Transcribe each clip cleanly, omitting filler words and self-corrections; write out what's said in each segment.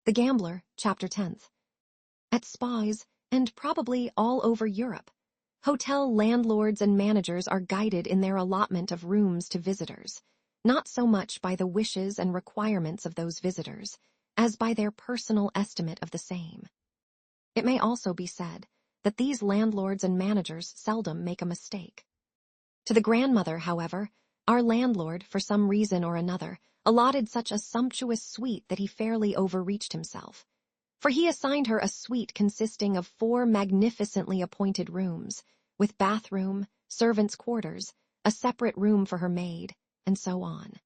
The Gambler, Chapter 10th. At spas, and probably all over Europe, hotel landlords and managers are guided in their allotment of rooms to visitors, not so much by the wishes and requirements of those visitors, as by their personal estimate of the same. It may also be said that these landlords and managers seldom make a mistake. To the grandmother, however, our landlord, for some reason or another, allotted such a sumptuous suite that he fairly overreached himself. For he assigned her a suite consisting of 4 magnificently appointed rooms, with bathroom, servants' quarters, a separate room for her maid, and so on.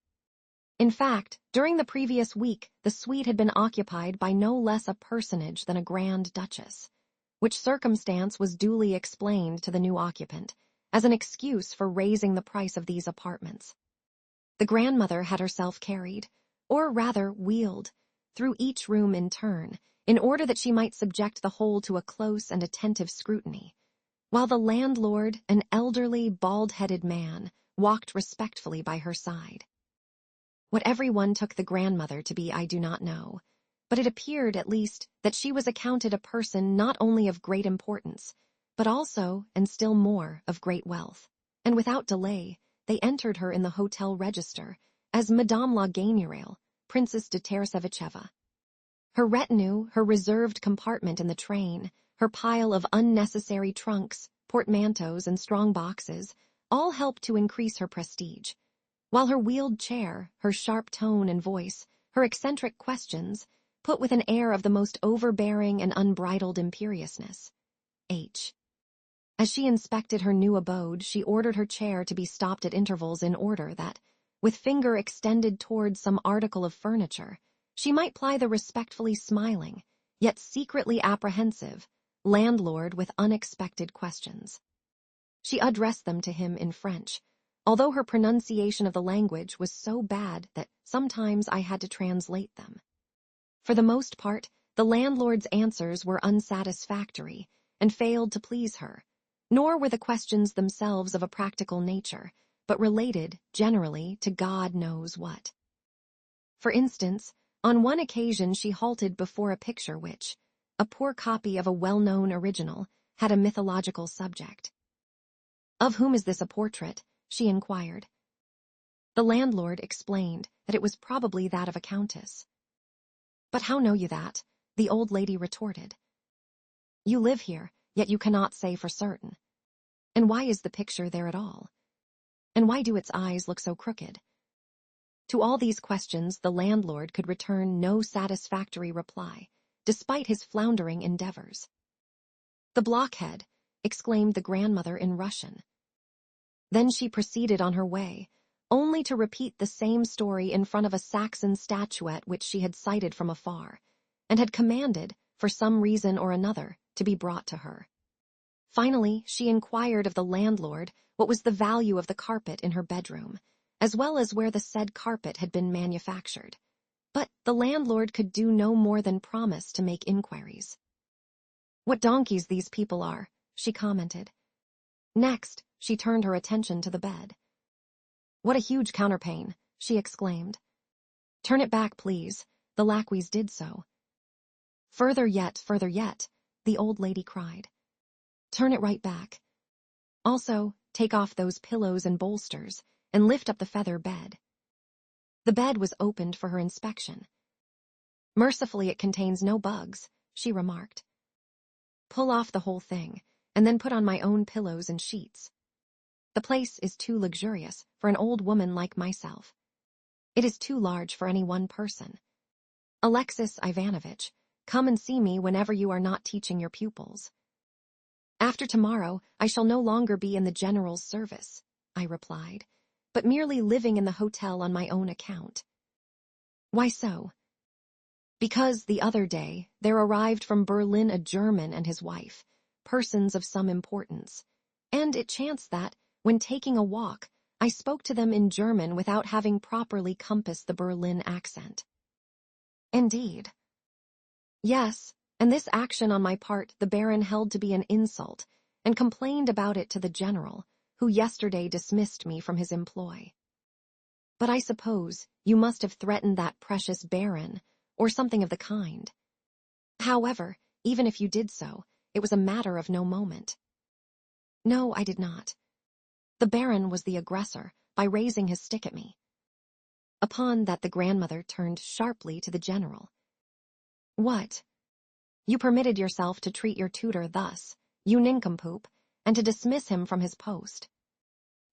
In fact, during the previous week, the suite had been occupied by no less a personage than a Grand Duchess, which circumstance was duly explained to the new occupant as an excuse for raising the price of these apartments. The grandmother had herself carried, or rather wheeled, through each room in turn, in order that she might subject the whole to a close and attentive scrutiny, while the landlord, an elderly, bald-headed man, walked respectfully by her side. What everyone took the grandmother to be I do not know, but it appeared, at least, that she was accounted a person not only of great importance, but also, and still more, of great wealth, and without delay, they entered her in the hotel register as Madame la Gagnerail, Princess de Teresevicheva. Her retinue, her reserved compartment in the train, her pile of unnecessary trunks, portmanteaus, and strong boxes, all helped to increase her prestige, while her wheeled chair, her sharp tone and voice, her eccentric questions, put with an air of the most overbearing and unbridled imperiousness. As she inspected her new abode, she ordered her chair to be stopped at intervals in order that, with finger extended towards some article of furniture, she might ply the respectfully smiling, yet secretly apprehensive, landlord with unexpected questions. She addressed them to him in French, although her pronunciation of the language was so bad that sometimes I had to translate them. For the most part, the landlord's answers were unsatisfactory and failed to please her, nor were the questions themselves of a practical nature, but related, generally, to God knows what. For instance, on one occasion she halted before a picture which, a poor copy of a well-known original, had a mythological subject. "Of whom is this a portrait?" she inquired. The landlord explained that it was probably that of a countess. "But how know you that?" the old lady retorted. "You live here, yet you cannot say for certain. And why is the picture there at all? And why do its eyes look so crooked?" To all these questions the landlord could return no satisfactory reply, despite his floundering endeavors. "The blockhead!" exclaimed the grandmother in Russian. Then she proceeded on her way, only to repeat the same story in front of a Saxon statuette which she had sighted from afar, and had commanded, for some reason or another, to be brought to her. Finally, she inquired of the landlord what was the value of the carpet in her bedroom, as well as where the said carpet had been manufactured. But the landlord could do no more than promise to make inquiries. "What donkeys these people are," she commented. Next, she turned her attention to the bed. "What a huge counterpane," she exclaimed. "Turn it back, please." The lacqueys did so. Further yet," the old lady cried. "Turn it right back. Also, take off those pillows and bolsters, and lift up the feather bed." The bed was opened for her inspection. "Mercifully it contains no bugs," she remarked. "Pull off the whole thing, and then put on my own pillows and sheets. The place is too luxurious for an old woman like myself. It is too large for any one person. Alexis Ivanovitch, come and see me whenever you are not teaching your pupils." "After tomorrow, I shall no longer be in the general's service," I replied, "but merely living in the hotel on my own account." "Why so?" "Because the other day there arrived from Berlin a German and his wife, persons of some importance, and it chanced that, when taking a walk, I spoke to them in German without having properly compassed the Berlin accent." "Indeed?" "Yes, and this action on my part the Baron held to be an insult, and complained about it to the general, who yesterday dismissed me from his employ." "But I suppose you must have threatened that precious Baron, or something of the kind. However, even if you did so, it was a matter of no moment. No, I did not. The Baron was the aggressor by raising his stick at me. Upon that the grandmother turned sharply to the general. What? You permitted yourself to treat your tutor thus, you nincompoop, and to dismiss him from his post.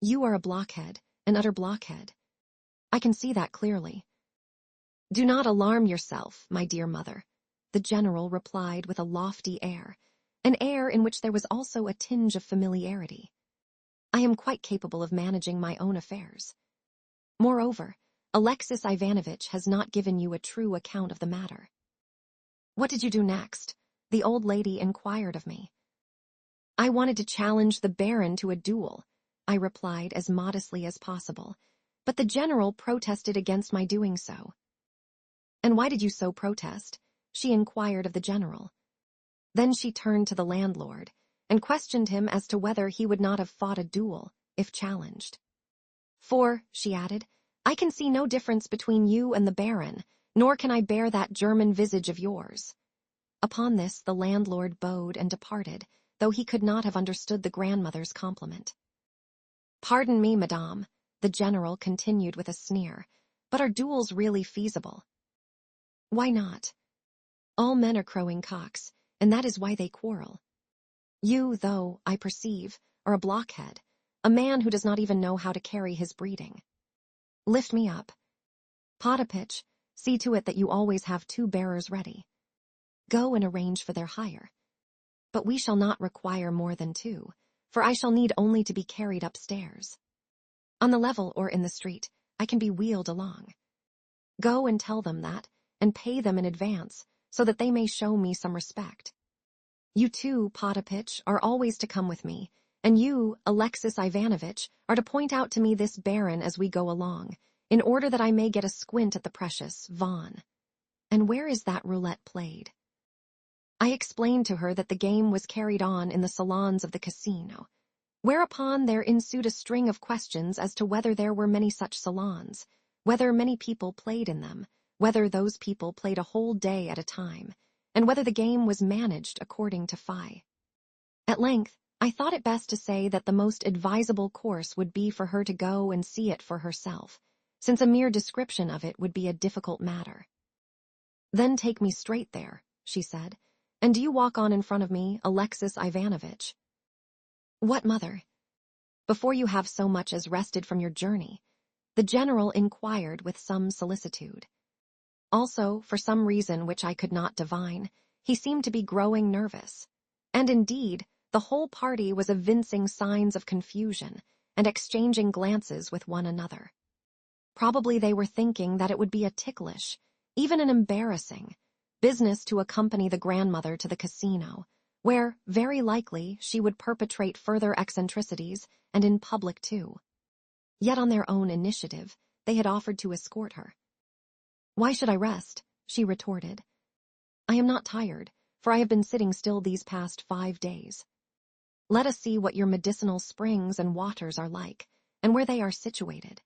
You are a blockhead, an utter blockhead. I can see that clearly. Do not alarm yourself, my dear mother, the general replied with a lofty air, an air in which there was also a tinge of familiarity. I am quite capable of managing my own affairs. Moreover, Alexis Ivanovitch has not given you a true account of the matter. What did you do next? The old lady inquired of me. I wanted to challenge the Baron to a duel, I replied as modestly as possible, but the general protested against my doing so. And why did you so protest? She inquired of the general. Then she turned to the landlord and questioned him as to whether he would not have fought a duel, if challenged. For, she added, I can see no difference between you and the Baron, nor can I bear that German visage of yours. Upon this the landlord bowed and departed, though he could not have understood the grandmother's compliment. Pardon me, madame, the general continued with a sneer, but are duels really feasible? Why not? All men are crowing cocks, and that is why they quarrel. You, though, I perceive, are a blockhead, a man who does not even know how to carry his breeding. Lift me up. Potapitch, see to it that you always have 2 bearers ready. Go and arrange for their hire. But we shall not require more than 2, for I shall need only to be carried upstairs. On the level or in the street, I can be wheeled along. Go and tell them that, and pay them in advance, so that they may show me some respect. You too, Potapitch, are always to come with me, and you, Alexis Ivanovitch, are to point out to me this Baron as we go along, in order that I may get a squint at the precious Vaughn. And where is that roulette played? I explained to her that the game was carried on in the salons of the casino, whereupon there ensued a string of questions as to whether there were many such salons, whether many people played in them, whether those people played a whole day at a time, and whether the game was managed according to Phi. At length, I thought it best to say that the most advisable course would be for her to go and see it for herself, since a mere description of it would be a difficult matter. Then take me straight there, she said, and do you walk on in front of me, Alexis Ivanovitch. What, mother? Before you have so much as rested from your journey, the general inquired with some solicitude. Also, for some reason which I could not divine, he seemed to be growing nervous. And indeed, the whole party was evincing signs of confusion and exchanging glances with one another. Probably they were thinking that it would be a ticklish, even an embarrassing, business to accompany the grandmother to the casino, where, very likely, she would perpetrate further eccentricities, and in public too. Yet on their own initiative, they had offered to escort her. Why should I rest? She retorted. I am not tired, for I have been sitting still these past 5 days. Let us see what your medicinal springs and waters are like, and where they are situated.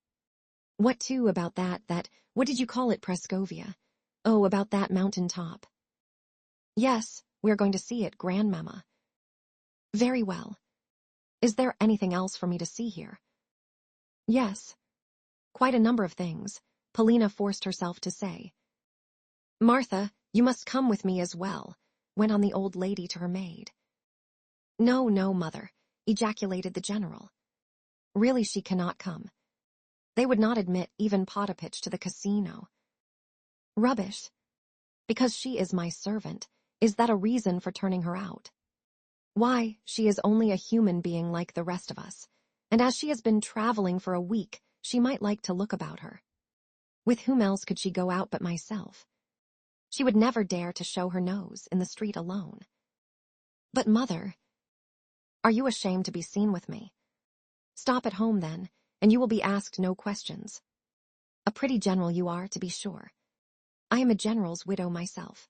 What too about that, what did you call it, Prascovia? Oh, about that mountain top. Yes, we are going to see it, Grandmamma. Very well. Is there anything else for me to see here? Yes. Quite a number of things, Polina forced herself to say. Martha, you must come with me as well, went on the old lady to her maid. No, no, mother, ejaculated the general. Really she cannot come. They would not admit even Potapitch to the casino. Rubbish. Because she is my servant, is that a reason for turning her out? Why, she is only a human being like the rest of us, and as she has been traveling for a week, she might like to look about her. With whom else could she go out but myself? She would never dare to show her nose in the street alone. But, mother, are you ashamed to be seen with me? Stop at home, then, and you will be asked no questions. A pretty general you are, to be sure. I am a general's widow myself.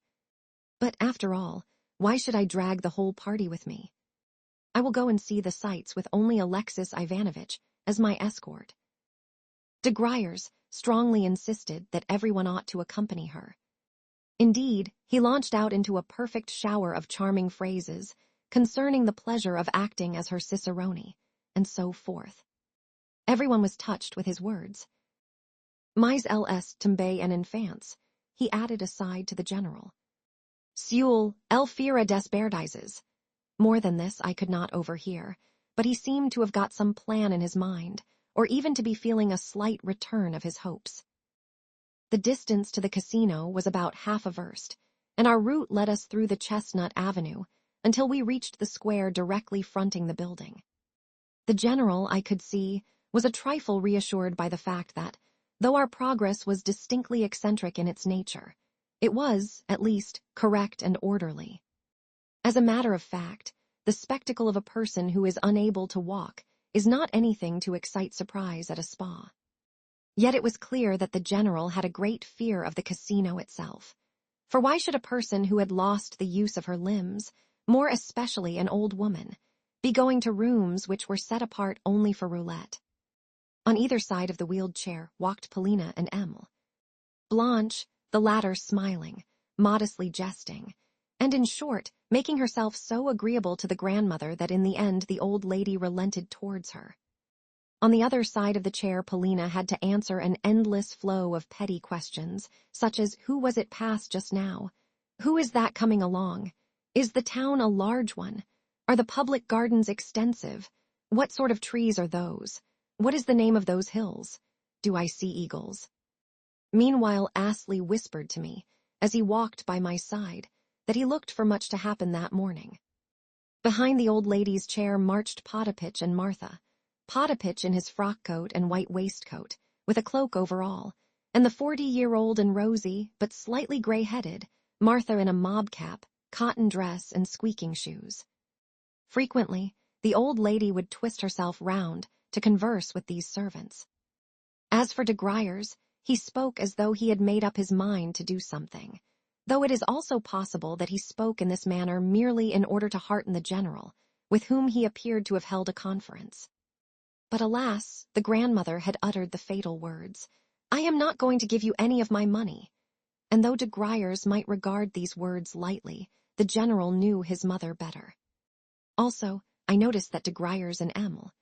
But, after all, why should I drag the whole party with me? I will go and see the sights with only Alexis Ivanovitch as my escort. De Griers strongly insisted that everyone ought to accompany her. Indeed, he launched out into a perfect shower of charming phrases concerning the pleasure of acting as her cicerone, and so forth. Everyone was touched with his words. Mais ls tombe en enfance, he added aside to the general. Seul, el fira des berdizes. More than this I could not overhear, but he seemed to have got some plan in his mind, or even to be feeling a slight return of his hopes. The distance to the casino was about half a verst, and our route led us through the Chestnut Avenue until we reached the square directly fronting the building. The general, I could see, was a trifle reassured by the fact that, though our progress was distinctly eccentric in its nature, it was, at least, correct and orderly. As a matter of fact, the spectacle of a person who is unable to walk is not anything to excite surprise at a spa. Yet it was clear that the general had a great fear of the casino itself. For why should a person who had lost the use of her limbs, more especially an old woman, be going to rooms which were set apart only for roulette? On either side of the wheeled chair walked Polina and Emil. Blanche, the latter smiling, modestly jesting, and in short, making herself so agreeable to the grandmother that in the end the old lady relented towards her. On the other side of the chair Polina had to answer an endless flow of petty questions, such as who was it past just now? Who is that coming along? Is the town a large one? Are the public gardens extensive? What sort of trees are those? What is the name of those hills? Do I see eagles? Meanwhile Astley whispered to me, as he walked by my side, that he looked for much to happen that morning. Behind the old lady's chair marched Potapitch and Martha. Potapitch in his frock coat and white waistcoat, with a cloak over all, and the 40-year-old and rosy, but slightly gray-headed, Martha in a mob cap, cotton dress, and squeaking shoes. Frequently, the old lady would twist herself round to converse with these servants. As for de Gruyers, he spoke as though he had made up his mind to do something, though it is also possible that he spoke in this manner merely in order to hearten the general, with whom he appeared to have held a conference. But alas, the grandmother had uttered the fatal words, "I am not going to give you any of my money." And though de Gruyers might regard these words lightly, the general knew his mother better. Also, I noticed that de Gruyers and Emil,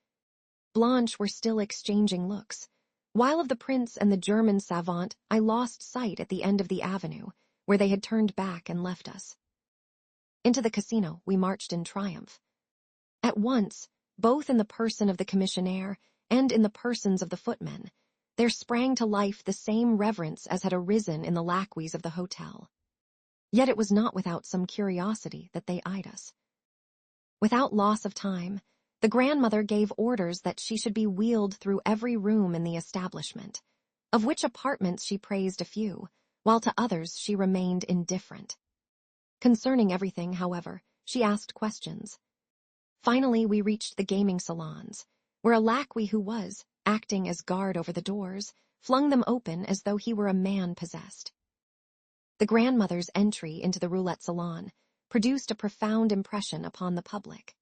Blanche were still exchanging looks, while of the prince and the German savant I lost sight at the end of the avenue, where they had turned back and left us. Into the casino we marched in triumph. At once, both in the person of the commissionaire and in the persons of the footmen, there sprang to life the same reverence as had arisen in the lacqueys of the hotel. Yet it was not without some curiosity that they eyed us. Without loss of time, the grandmother gave orders that she should be wheeled through every room in the establishment, of which apartments she praised a few, while to others she remained indifferent. Concerning everything, however, she asked questions. Finally, we reached the gaming salons, where a lacquey who was, acting as guard over the doors, flung them open as though he were a man possessed. The grandmother's entry into the roulette salon produced a profound impression upon the public.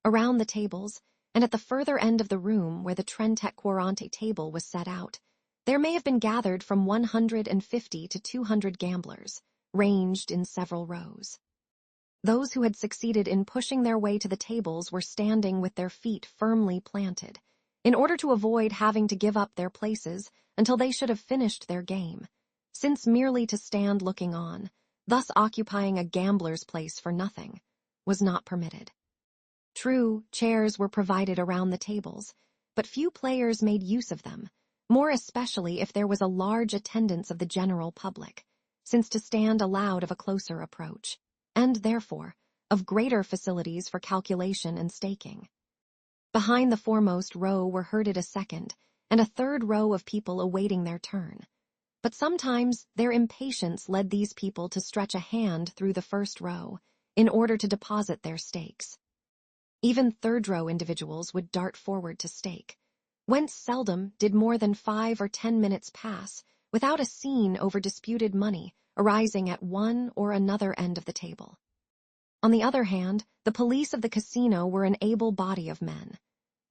Around the tables, and at the further end of the room where the Trente Quarante table was set out, there may have been gathered from 150 to 200 gamblers, ranged in several rows. Those who had succeeded in pushing their way to the tables were standing with their feet firmly planted, in order to avoid having to give up their places until they should have finished their game, since merely to stand looking on, thus occupying a gambler's place for nothing, was not permitted. True, chairs were provided around the tables, but few players made use of them, more especially if there was a large attendance of the general public, since to stand allowed of a closer approach, and therefore of greater facilities for calculation and staking. Behind the foremost row were herded a second and a third row of people awaiting their turn, but sometimes their impatience led these people to stretch a hand through the first row in order to deposit their stakes. Even third-row individuals would dart forward to stake, whence seldom did more than 5 or 10 minutes pass without a scene over disputed money arising at one or another end of the table. On the other hand, the police of the casino were an able body of men,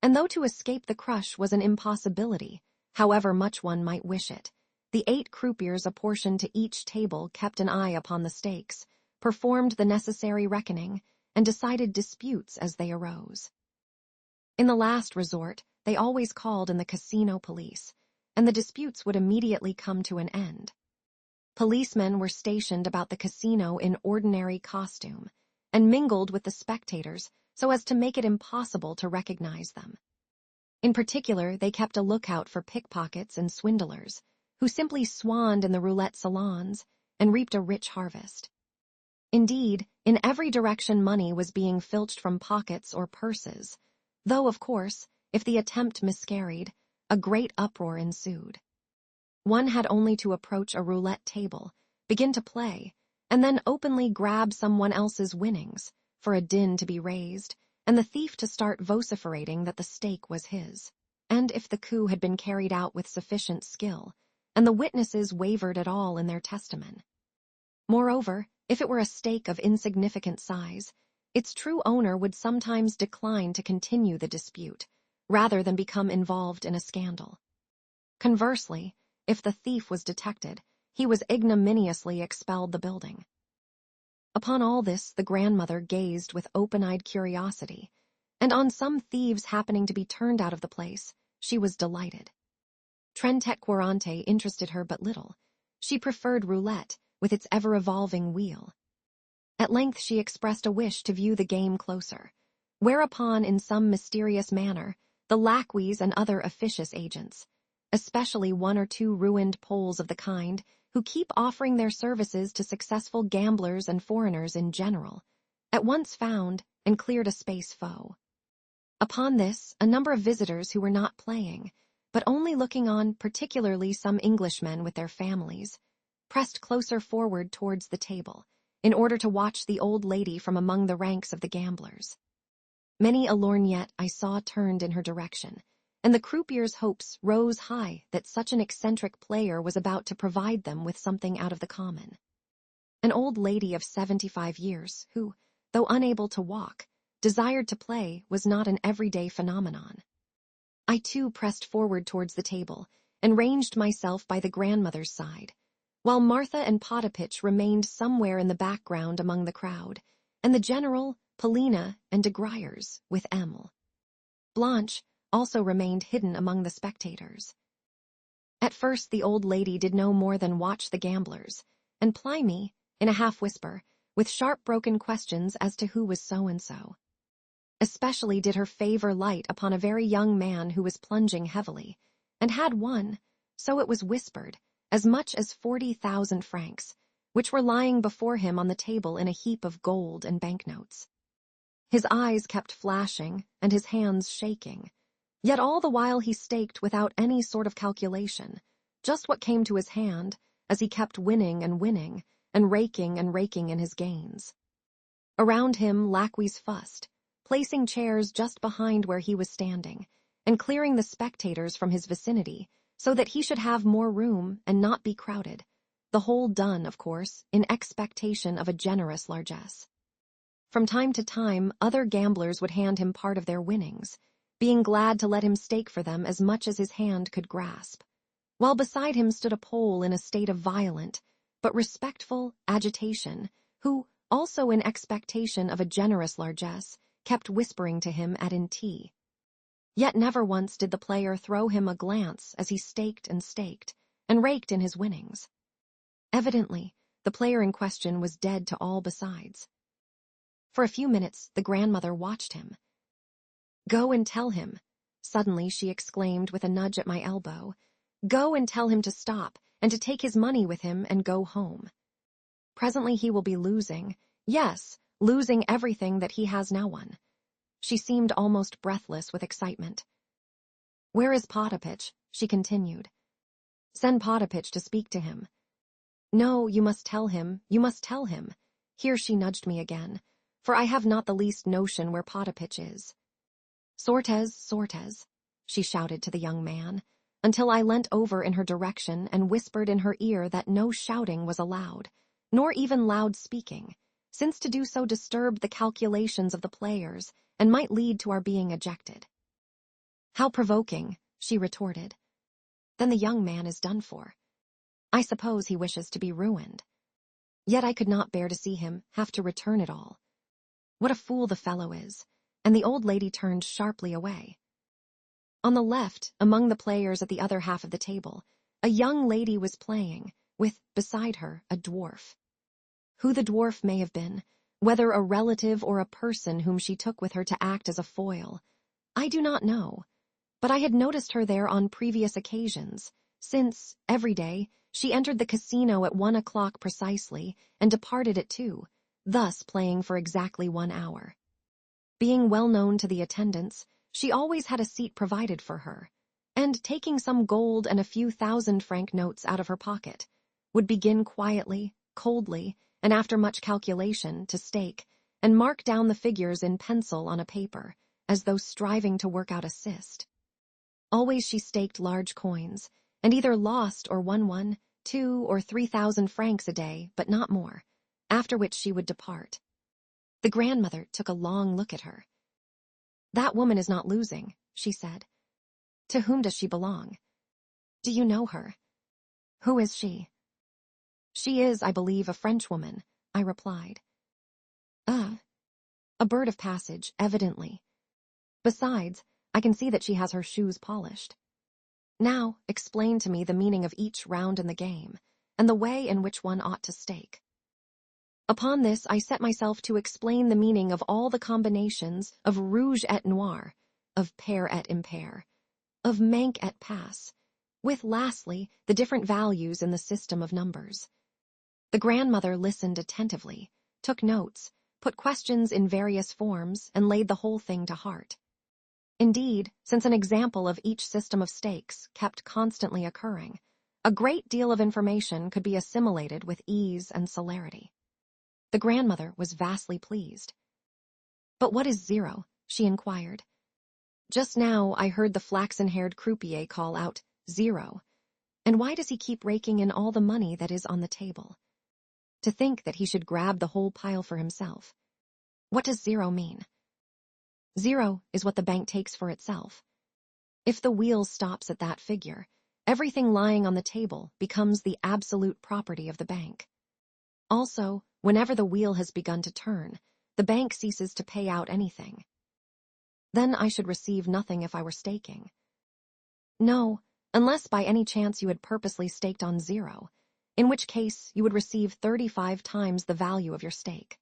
and though to escape the crush was an impossibility, however much one might wish it, The 8 croupiers apportioned to each table kept an eye upon the stakes, performed the necessary reckoning, and decided disputes as they arose. In the last resort, they always called in the casino police, and the disputes would immediately come to an end. Policemen were stationed about the casino in ordinary costume, and mingled with the spectators so as to make it impossible to recognize them. In particular, they kept a lookout for pickpockets and swindlers, who simply swanned in the roulette salons and reaped a rich harvest. Indeed, in every direction money was being filched from pockets or purses, though, of course, if the attempt miscarried, a great uproar ensued. One had only to approach a roulette table, begin to play, and then openly grab someone else's winnings, for a din to be raised, and the thief to start vociferating that the stake was his. And if the coup had been carried out with sufficient skill, and the witnesses wavered at all in their testimony. Moreover, if it were a stake of insignificant size, its true owner would sometimes decline to continue the dispute, rather than become involved in a scandal. Conversely, if the thief was detected, he was ignominiously expelled the building. Upon all this the grandmother gazed with open-eyed curiosity, and on some thieves happening to be turned out of the place, she was delighted. Trente Quarante interested her but little. She preferred roulette, with its ever-evolving wheel. At length she expressed a wish to view the game closer, whereupon, in some mysterious manner, the laqueys and other officious agents, especially 1 or 2 ruined Poles of the kind, who keep offering their services to successful gamblers and foreigners in general, at once found and cleared a space foe. Upon this, a number of visitors who were not playing, but only looking on, particularly some Englishmen with their families, pressed closer forward towards the table, in order to watch the old lady from among the ranks of the gamblers. Many a lorgnette I saw turned in her direction, and the croupier's hopes rose high that such an eccentric player was about to provide them with something out of the common. An old lady of 75 years, who, though unable to walk, desired to play, was not an everyday phenomenon. I too pressed forward towards the table, and ranged myself by the grandmother's side, while Martha and Potapitch remained somewhere in the background among the crowd, and the general, Polina, and de Gruyers, with Emil. Blanche also remained hidden among the spectators. At first the old lady did no more than watch the gamblers, and ply me, in a half-whisper, with sharp broken questions as to who was so-and-so. Especially did her favor light upon a very young man who was plunging heavily, and had won, so it was whispered, as much as 40,000 francs, which were lying before him on the table in a heap of gold and banknotes. His eyes kept flashing, and his hands shaking, yet all the while he staked without any sort of calculation, just what came to his hand, as he kept winning and raking in his gains. Around him laqueys fussed, placing chairs just behind where he was standing, and clearing the spectators from his vicinity, so that he should have more room and not be crowded, the whole done, of course, in expectation of a generous largesse. From time to time, other gamblers would hand him part of their winnings, being glad to let him stake for them as much as his hand could grasp, while beside him stood a Pole in a state of violent, but respectful, agitation, who, also in expectation of a generous largesse, kept whispering to him at in tea. Yet never once did the player throw him a glance as he staked, and raked in his winnings. Evidently, the player in question was dead to all besides. For a few minutes, the grandmother watched him. "Go and tell him," suddenly she exclaimed with a nudge at my elbow. "Go and tell him to stop, and to take his money with him and go home. Presently he will be losing, yes, losing everything that he has now won." She seemed almost breathless with excitement. "Where is Potapitch?" she continued. "Send Potapitch to speak to him." "No, you must tell him. Here she nudged me again, for I have not the least notion where Potapitch is. Sortes, she shouted to the young man, until I leant over in her direction and whispered in her ear that no shouting was allowed, nor even loud speaking, since to do so disturbed the calculations of the players and might lead to our being ejected. "How provoking," she retorted. "Then the young man is done for. I suppose he wishes to be ruined. Yet I could not bear to see him have to return it all. What a fool the fellow is, and the old lady turned sharply away. On the left, among the players at the other half of the table, a young lady was playing, with, beside her, a dwarf. Who the dwarf may have been, whether a relative or a person whom she took with her to act as a foil, I do not know, but I had noticed her there on previous occasions, since, every day, she entered the casino at 1 o'clock precisely and departed at 2, thus playing for exactly 1 hour. Being well known to the attendants, she always had a seat provided for her, and taking some gold and a few 1,000-franc notes out of her pocket, would begin quietly, coldly, and after much calculation, to stake, and mark down the figures in pencil on a paper, as though striving to work out a cyst. Always she staked large coins, and either lost or won 1, 2, or 3,000 francs a day, but not more, after which she would depart. The grandmother took a long look at her. "That woman is not losing," she said. "To whom does she belong? Do you know her? Who is she?" "She is, I believe, a Frenchwoman," I replied. A bird of passage, evidently. Besides, I can see that she has her shoes polished. Now, explain to me the meaning of each round in the game, and the way in which one ought to stake." Upon this, I set myself to explain the meaning of all the combinations of rouge et noir, of pair et impair, of manque et passe, with, lastly, the different values in the system of numbers. The grandmother listened attentively, took notes, put questions in various forms, and laid the whole thing to heart. Indeed, since an example of each system of stakes kept constantly occurring, a great deal of information could be assimilated with ease and celerity. The grandmother was vastly pleased. "But what is 0?" she inquired. "Just now I heard the flaxen-haired croupier call out, 0. And why does he keep raking in all the money that is on the table? To think that he should grab the whole pile for himself. What does 0 mean? 0 is what the bank takes for itself. If the wheel stops at that figure, everything lying on the table becomes the absolute property of the bank. Also, whenever the wheel has begun to turn, the bank ceases to pay out anything. Then I should receive nothing if I were staking. No, unless by any chance you had purposely staked on 0, in which case you would receive 35 times the value of your stake."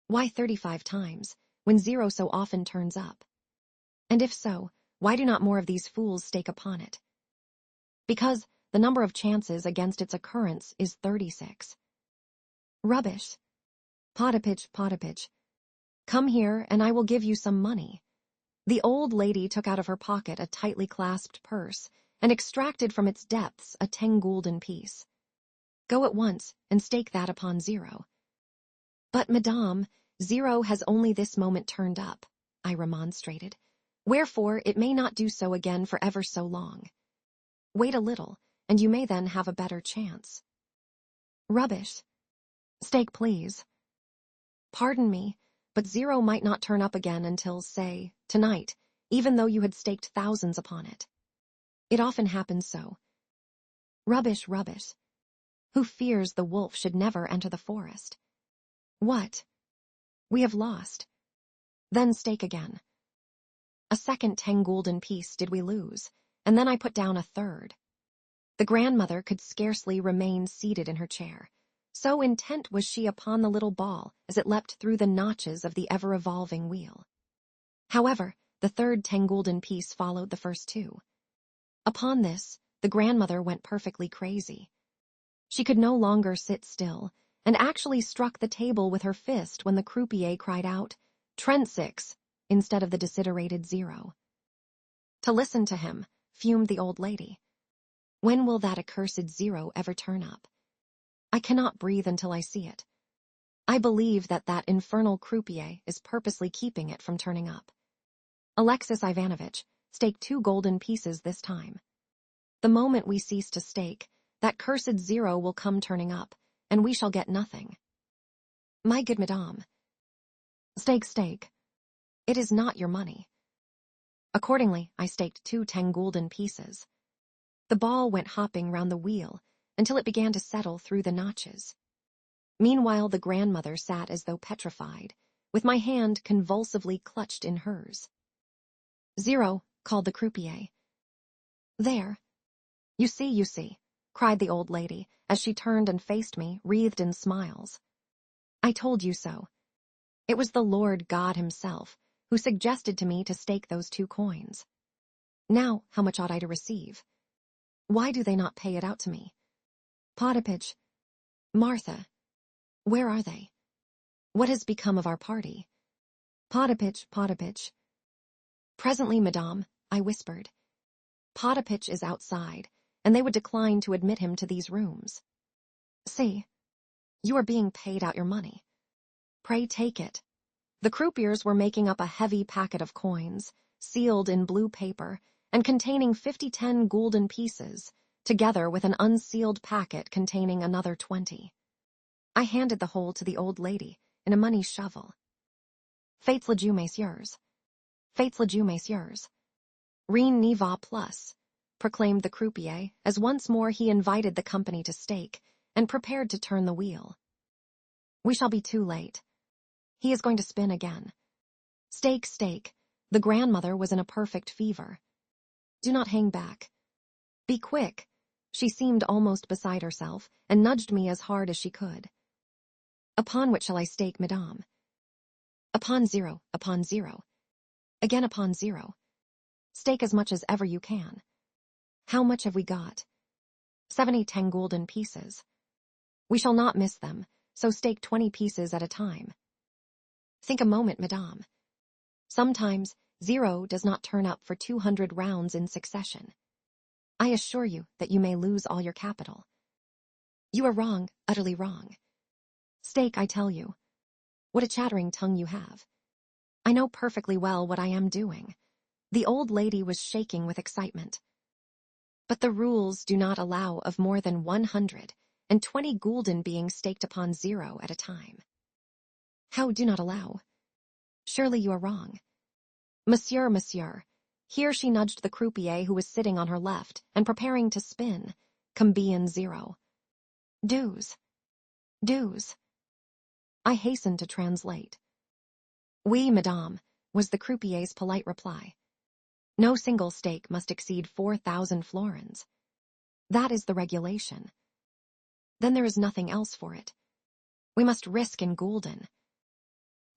"Why 35 times, when 0 so often turns up? And if so, why do not more of these fools stake upon it?" "Because the number of chances against its occurrence is 36. "Rubbish. Potapitch. Come here, and I will give you some money." The old lady took out of her pocket a tightly clasped purse, and extracted from its depths a 10-gulden piece. "Go at once, and stake that upon 0. "But, madame, 0 has only this moment turned up," I remonstrated. "Wherefore it may not do so again for ever so long. Wait a little, and you may then have a better chance." "Rubbish. Stake, please." "Pardon me, but 0 might not turn up again until, say, tonight, even though you had staked thousands upon it. It often happens so." "Rubbish. Who fears the wolf should never enter the forest." "What? We have lost." "Then stake again." A second 10-gulden piece did we lose, and then I put down a third. The grandmother could scarcely remain seated in her chair. So intent was she upon the little ball as it leapt through the notches of the ever-evolving wheel. However, the third 10-gulden piece followed the first 2. Upon this, the grandmother went perfectly crazy. She could no longer sit still, and actually struck the table with her fist when the croupier cried out, "Trent-6," instead of the desiderated 0. To listen to him, fumed the old lady. When will that accursed 0 ever turn up? I cannot breathe until I see it. I believe that infernal croupier is purposely keeping it from turning up. Alexis Ivanovitch, stake 2 golden pieces this time. The moment we cease to stake, that cursed 0 will come turning up, and we shall get nothing." "My good madame." Stake. It is not your money." Accordingly, I staked 2 10-gulden pieces. The ball went hopping round the wheel, until it began to settle through the notches. Meanwhile, the grandmother sat as though petrified, with my hand convulsively clutched in hers. "Zero," called the croupier. "There. You see," cried the old lady, as she turned and faced me, wreathed in smiles. "I told you so. It was the Lord God himself who suggested to me to stake those 2 coins. Now, how much ought I to receive? Why do they not pay it out to me? Potapitch, Martha, where are they? What has become of our party? Potapitch. Presently, madame," I whispered. "Potapitch is outside, and they would decline to admit him to these rooms. See, you are being paid out your money. Pray take it." The croupiers were making up a heavy packet of coins, sealed in blue paper, and containing 50 10-gulden pieces, together with an unsealed packet containing another 20. I handed the whole to the old lady in a money shovel. "Fates le jeu, messieurs. Rien n'y va plus," proclaimed the croupier, as once more he invited the company to stake, and prepared to turn the wheel. "We shall be too late. He is going to spin again. Stake. The grandmother was in a perfect fever. "Do not hang back. Be quick." She seemed almost beside herself, and nudged me as hard as she could. "Upon what shall I stake, madame?" Upon zero. Again upon 0. Stake as much as ever you can." "How much have we got?" 70 10-gulden pieces. "We shall not miss them, so stake 20 pieces at a time." "Think a moment, madame. Sometimes 0 does not turn up for 200 rounds in succession. I assure you that you may lose all your capital." "You are wrong, utterly wrong. Stake, I tell you. What a chattering tongue you have. I know perfectly well what I am doing." The old lady was shaking with excitement. "But the rules do not allow of more than 120 gulden being staked upon 0 at a time." "How do not allow? Surely you are wrong." Monsieur. Here she nudged the croupier who was sitting on her left and preparing to spin. "Combien 0. Douze. I hastened to translate. "Oui, madame," was the croupier's polite reply. "No single stake must exceed 4,000 florins. That is the regulation. Then there is nothing else for it. We must risk in gulden."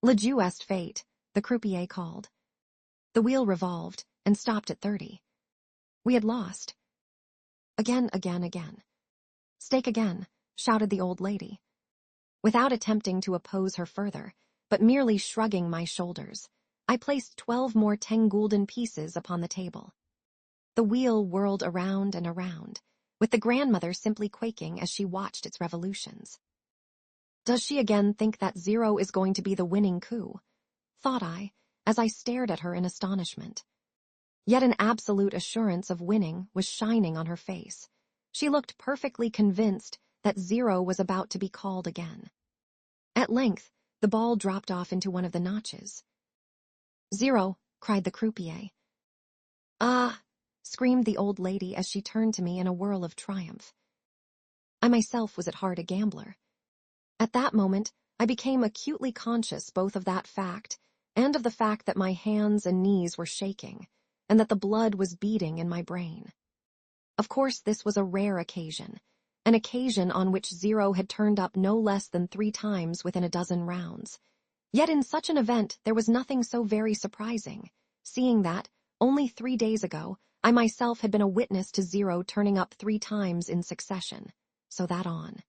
"Le jeu est fait," the croupier called. The wheel revolved and stopped at 30. We had lost. Again. "Stake again," shouted the old lady. Without attempting to oppose her further, but merely shrugging my shoulders, I placed 12 more 10-gulden pieces upon the table. The wheel whirled around and around, with the grandmother simply quaking as she watched its revolutions. "Does she again think that 0 is going to be the winning coup?" thought I, as I stared at her in astonishment. Yet an absolute assurance of winning was shining on her face. She looked perfectly convinced that 0 was about to be called again. At length, the ball dropped off into one of the notches. "0, cried the croupier. "Ah!" screamed the old lady as she turned to me in a whirl of triumph. I myself was at heart a gambler. At that moment, I became acutely conscious both of that fact and of the fact that my hands and knees were shaking, and that the blood was beating in my brain. Of course, this was a rare occasion, an occasion on which 0 had turned up no less than 3 times within a dozen rounds. Yet in such an event there was nothing so very surprising, seeing that, only 3 days ago, I myself had been a witness to 0 turning up 3 times in succession, so that on.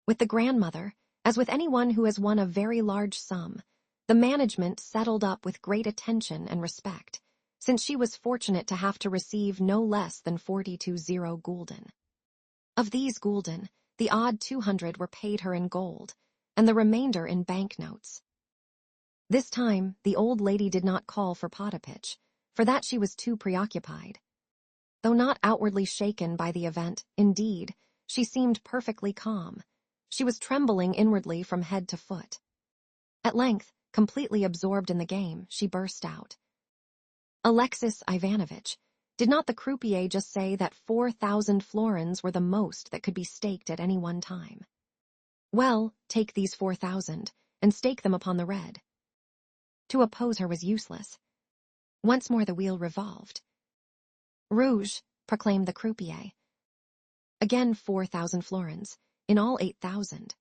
With the grandmother, as with anyone who has won a very large sum, the management settled up with great attention and respect, since she was fortunate to have to receive no less than 42 gulden. Of these gulden, the odd 200 were paid her in gold, and the remainder in banknotes. This time, the old lady did not call for Potapitch, for that she was too preoccupied. Though not outwardly shaken by the event, indeed, she seemed perfectly calm. She was trembling inwardly from head to foot. At length, completely absorbed in the game, she burst out. "Alexis Ivanovitch, Did not the croupier just say that 4,000 florins were the most that could be staked at any one time? Well, take these 4,000 and stake them upon the red. To oppose her was useless. Once more the wheel revolved. Rouge, proclaimed the croupier. Again 4,000 florins, in all 8,000.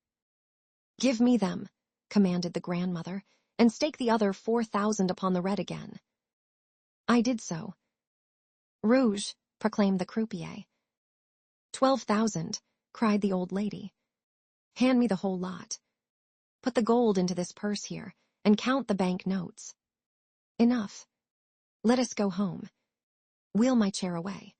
Give me them, commanded the grandmother, and stake the other 4,000 upon the red again. I did so. Rouge, proclaimed the croupier. 12,000, cried the old lady. Hand me the whole lot. Put the gold into this purse here, and count the bank notes. Enough. Let us go home. Wheel my chair away.